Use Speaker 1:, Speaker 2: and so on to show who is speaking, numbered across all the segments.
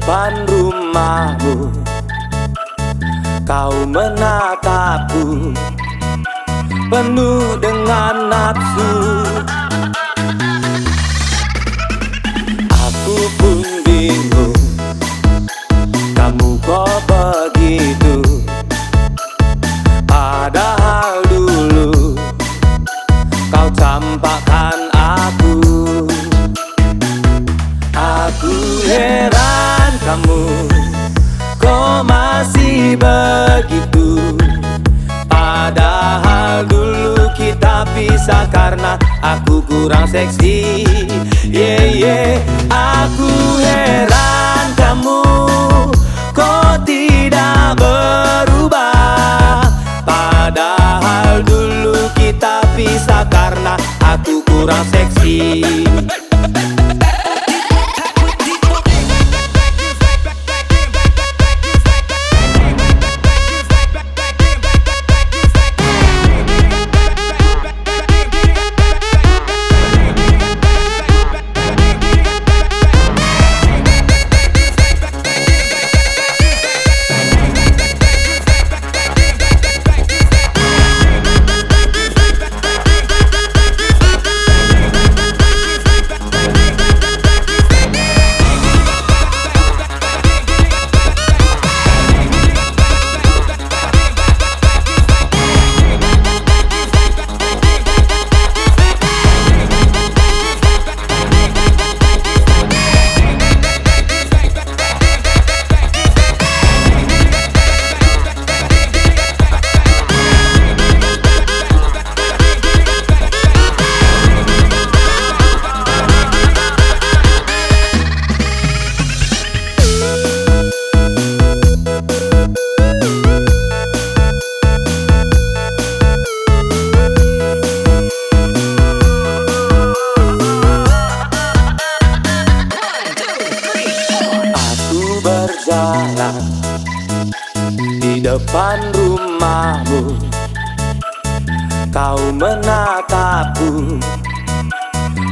Speaker 1: depan rumahmu, kau menatapku penuh dengan nafsu. Aku pun bingung, kamu kok begitu. Padahal dulu kau campakkan aku. Aku heran kamu kok masih begitu. Padahal dulu kita pisah karena aku kurang seksi. Aku heran kamu kok tidak berubah. Padahal dulu kita pisah karena aku kurang seksi. Berjalan di depan rumahmu, kau menatapku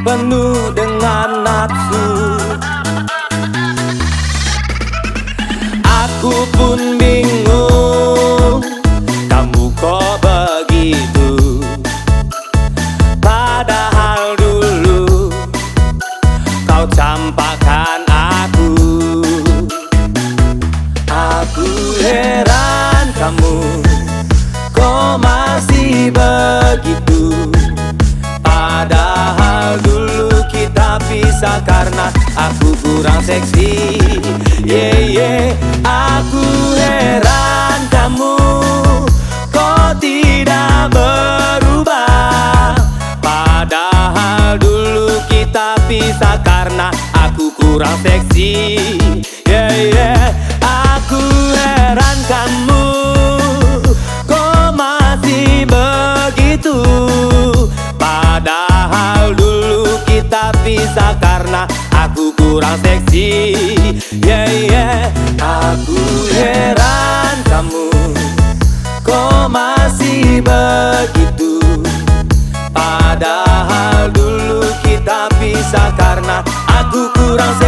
Speaker 1: penuh dengan nafsu. Aku pun bingung, kamu kok begitu. Padahal dulu kau campakkan aku. Aku heran kamu kok masih begitu. Padahal dulu kita pisah karena aku kurang seksi. Aku heran kamu kok tidak berubah. Padahal dulu kita pisah karena aku kurang seksi. Aku heran kamu kok masih begitu. Padahal dulu kita pisah karena aku kurang seksi. Aku heran kamu kok masih begitu. Padahal dulu kita pisah karena aku kurang seksi.